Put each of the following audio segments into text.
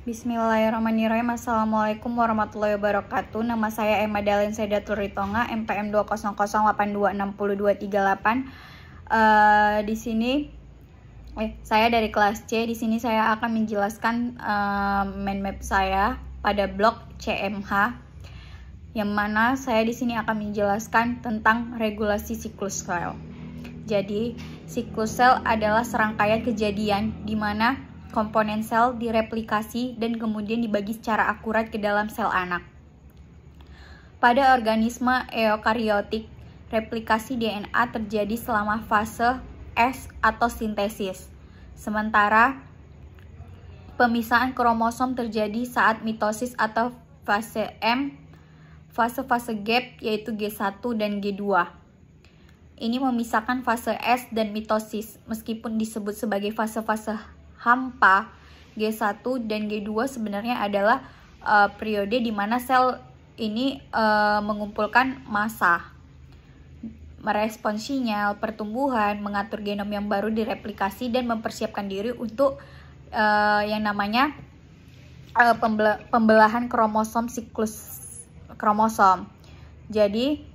Bismillahirrahmanirrahim. Assalamualaikum warahmatullahi wabarakatuh. Nama saya Emma Dalin Sedatul Ritonga, MPM 200826238. Di sini saya dari kelas C. Di sini saya akan menjelaskan mind map saya pada blok CMH, yang mana saya di sini akan menjelaskan tentang regulasi siklus sel. Jadi, siklus sel adalah serangkaian kejadian di mana komponen sel direplikasi dan kemudian dibagi secara akurat ke dalam sel anak. Pada organisme eukariotik, replikasi DNA terjadi selama fase S atau sintesis. Sementara pemisahan kromosom terjadi saat mitosis atau fase M, fase-fase gap yaitu G1 dan G2. Ini memisahkan fase S dan mitosis, meskipun disebut sebagai fase-fase hampa. G1 dan G2 sebenarnya adalah periode di mana sel ini mengumpulkan massa, merespons sinyal pertumbuhan, mengatur genom yang baru direplikasi, dan mempersiapkan diri untuk yang namanya pembelahan kromosom, siklus kromosom. Jadi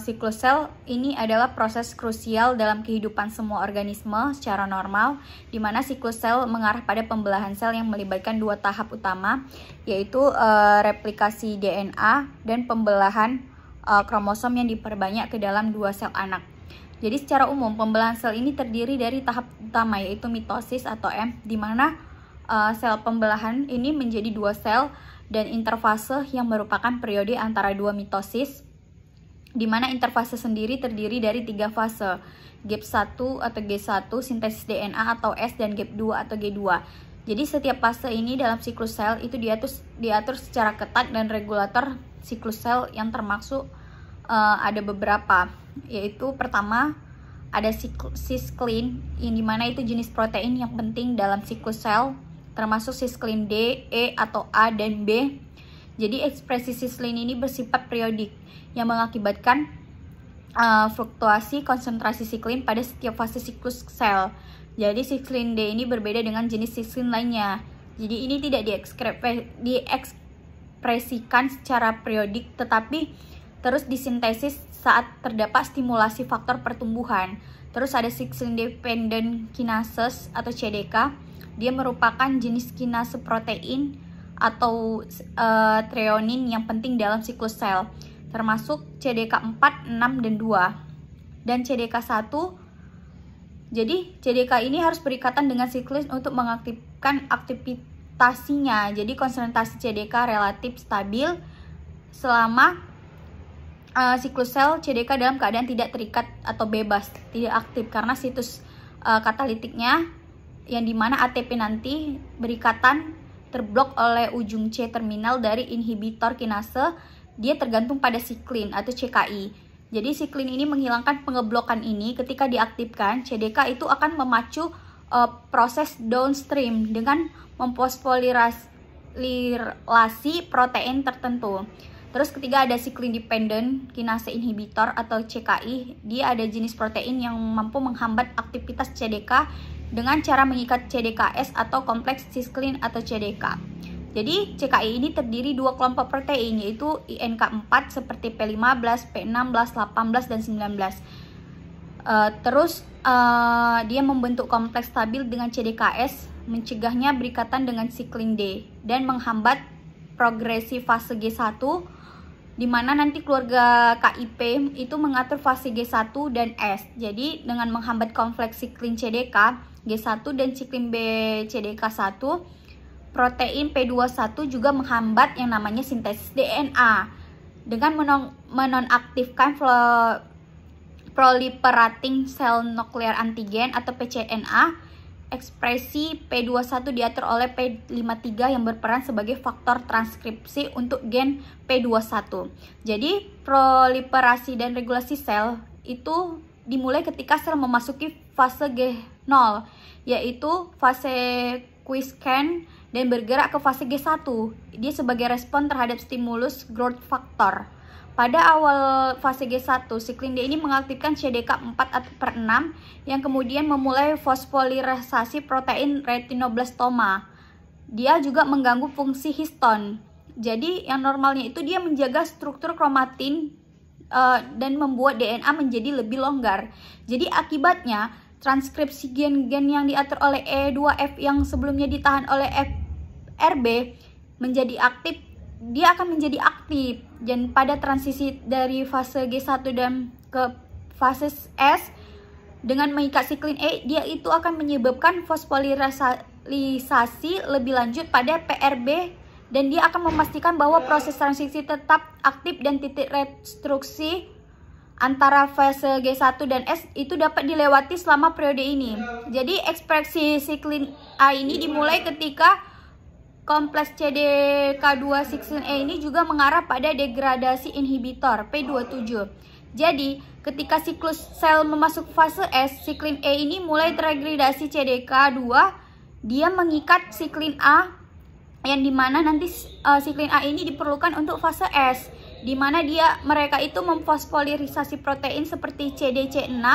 siklus sel ini adalah proses krusial dalam kehidupan semua organisme secara normal, di mana siklus sel mengarah pada pembelahan sel yang melibatkan dua tahap utama, yaitu replikasi DNA dan pembelahan kromosom yang diperbanyak ke dalam dua sel anak. Jadi secara umum pembelahan sel ini terdiri dari tahap utama, yaitu mitosis atau M, di mana sel pembelahan ini menjadi dua sel, dan interfase yang merupakan periode antara dua mitosis, di mana interfase sendiri terdiri dari tiga fase, gap 1 atau G1, sintesis DNA atau S, dan gap 2 atau G2. Jadi setiap fase ini dalam siklus sel itu diatur secara ketat, dan regulator siklus sel yang termasuk ada beberapa, yaitu pertama ada sisklin, yang dimana itu jenis protein yang penting dalam siklus sel, termasuk sisklin D, E atau A dan B. Jadi ekspresi sisklin ini bersifat periodik, yang mengakibatkan fluktuasi konsentrasi siklin pada setiap fase siklus sel. Jadi sisklin D ini berbeda dengan jenis sisklin lainnya. Jadi ini tidak diekspresikan secara periodik, tetapi terus disintesis saat terdapat stimulasi faktor pertumbuhan. Terus ada sisklin dependent kinases atau CDK. Dia merupakan jenis kinase protein atau treonin yang penting dalam siklus sel, termasuk CDK 4, 6, dan 2. Dan CDK 1, jadi CDK ini harus berikatan dengan siklus untuk mengaktifkan aktivitasnya. Jadi konsentrasi CDK relatif stabil selama siklus sel. CDK dalam keadaan tidak terikat atau bebas, tidak aktif, karena situs katalitiknya, yang dimana ATP nanti berikatan terblok oleh ujung C terminal dari inhibitor kinase. Dia tergantung pada siklin atau CKI. Jadi siklin ini menghilangkan pengeblokan ini. Ketika diaktifkan, CDK itu akan memacu proses downstream dengan memfosforilasi protein tertentu. Terus ketiga ada siklin dependent kinase inhibitor atau CKI. Dia ada jenis protein yang mampu menghambat aktivitas CDK dengan cara mengikat CDKS atau kompleks sisklin atau CDK. Jadi CKI ini terdiri dua kelompok protein, yaitu INK4 seperti P15, P16, 18, dan 19. Terus dia membentuk kompleks stabil dengan CDKS, mencegahnya berikatan dengan siklin D, dan menghambat progresi fase G1, di mana nanti keluarga KIP itu mengatur fase G1 dan S. Jadi dengan menghambat kompleks siklin CDK, G1 dan siklin B CDK1, protein P21 juga menghambat yang namanya sintesis DNA dengan menonaktifkan proliferating cell nuclear antigen atau pCNA. Ekspresi P21 diatur oleh P53 yang berperan sebagai faktor transkripsi untuk gen P21. Jadi proliferasi dan regulasi sel itu dimulai ketika sel memasuki fase G0, yaitu fase quiescent, dan bergerak ke fase G1. Dia sebagai respon terhadap stimulus growth factor. Pada awal fase G1, siklin D ini mengaktifkan CDK4 atau per 6 yang kemudian memulai fosforilisasi protein retinoblastoma. dia juga mengganggu fungsi histon. Jadi yang normalnya itu dia menjaga struktur kromatin dan membuat DNA menjadi lebih longgar. Jadi akibatnya transkripsi gen-gen yang diatur oleh E2F yang sebelumnya ditahan oleh FRB menjadi aktif, dia akan menjadi aktif. Dan pada transisi dari fase G1 dan ke fase S dengan mengikat siklin E, dia itu akan menyebabkan fosforilisasi lebih lanjut pada PRB, dan dia akan memastikan bahwa proses transisi tetap aktif dan titik restruksi antara fase G1 dan S itu dapat dilewati selama periode ini. Jadi ekspresi siklin A ini dimulai ketika kompleks CDK2 siklin E ini juga mengarah pada degradasi inhibitor P27. Jadi ketika siklus sel memasuk fase S, siklin E ini mulai terdegradasi CDK2, dia mengikat siklin A, yang dimana nanti siklin A ini diperlukan untuk fase S, dimana mereka itu memfosforilisasi protein seperti CDC6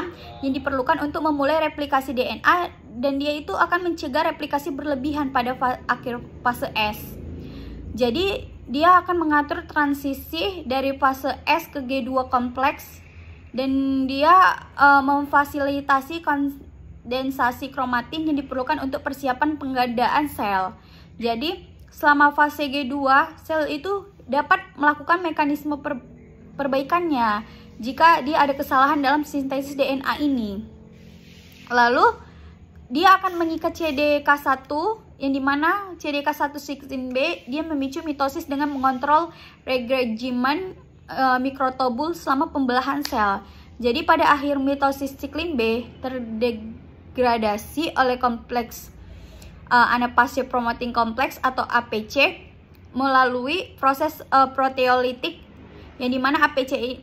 yang diperlukan untuk memulai replikasi DNA, dan dia itu akan mencegah replikasi berlebihan pada akhir fase S. Jadi dia akan mengatur transisi dari fase S ke G2 kompleks, dan dia memfasilitasi kondensasi kromatin yang diperlukan untuk persiapan penggandaan sel. Jadi selama fase G2, sel itu dapat melakukan mekanisme perbaikannya jika dia ada kesalahan dalam sintesis DNA ini. Lalu dia akan mengikat CDK1, yang dimana CDK1 siklin B dia memicu mitosis dengan mengontrol regragement mikrotubul selama pembelahan sel. Jadi pada akhir mitosis siklin B terdegradasi oleh kompleks anapase promoting complex atau APC melalui proses proteolitik, yang dimana APC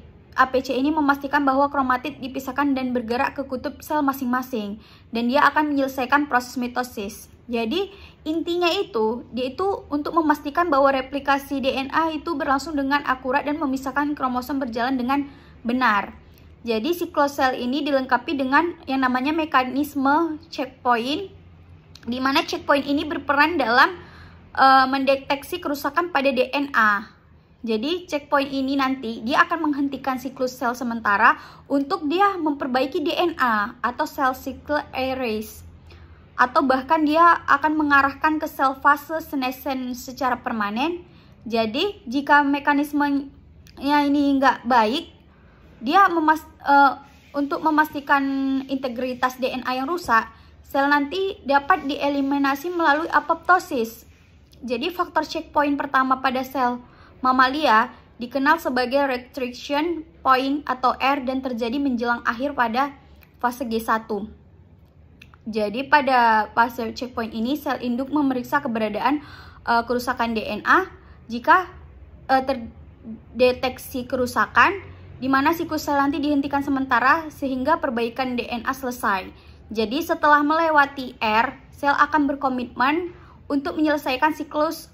ini memastikan bahwa kromatid dipisahkan dan bergerak ke kutub sel masing-masing, dan dia akan menyelesaikan proses mitosis. Jadi intinya dia itu untuk memastikan bahwa replikasi DNA itu berlangsung dengan akurat dan memisahkan kromosom berjalan dengan benar. Jadi siklus sel ini dilengkapi dengan yang namanya mekanisme checkpoint, di mana checkpoint ini berperan dalam mendeteksi kerusakan pada DNA. Jadi checkpoint ini nanti dia akan menghentikan siklus sel sementara untuk dia memperbaiki DNA atau cell cycle arrays, atau bahkan dia akan mengarahkan ke sel fase senescent secara permanen. Jadi jika mekanismenya ini nggak baik, dia untuk memastikan integritas DNA yang rusak, sel nanti dapat dieliminasi melalui apoptosis. Jadi faktor checkpoint pertama pada sel mamalia dikenal sebagai restriction point atau R, dan terjadi menjelang akhir pada fase G1. Jadi pada fase checkpoint ini sel induk memeriksa keberadaan kerusakan DNA. Jika terdeteksi kerusakan, di mana siklus sel nanti dihentikan sementara sehingga perbaikan DNA selesai. Jadi setelah melewati R, sel akan berkomitmen untuk menyelesaikan siklus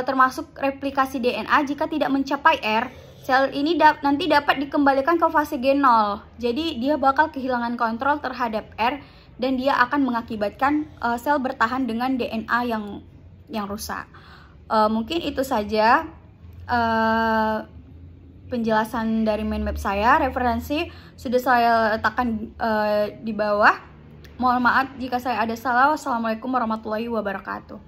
termasuk replikasi DNA. Jika tidak mencapai R, sel ini nanti dapat dikembalikan ke fase G0. Jadi dia bakal kehilangan kontrol terhadap R, dan dia akan mengakibatkan sel bertahan dengan DNA yang rusak. Mungkin itu saja penjelasan dari mind map saya. Referensi sudah saya letakkan di bawah. Mohon maaf jika saya ada salah. Wassalamualaikum warahmatullahi wabarakatuh.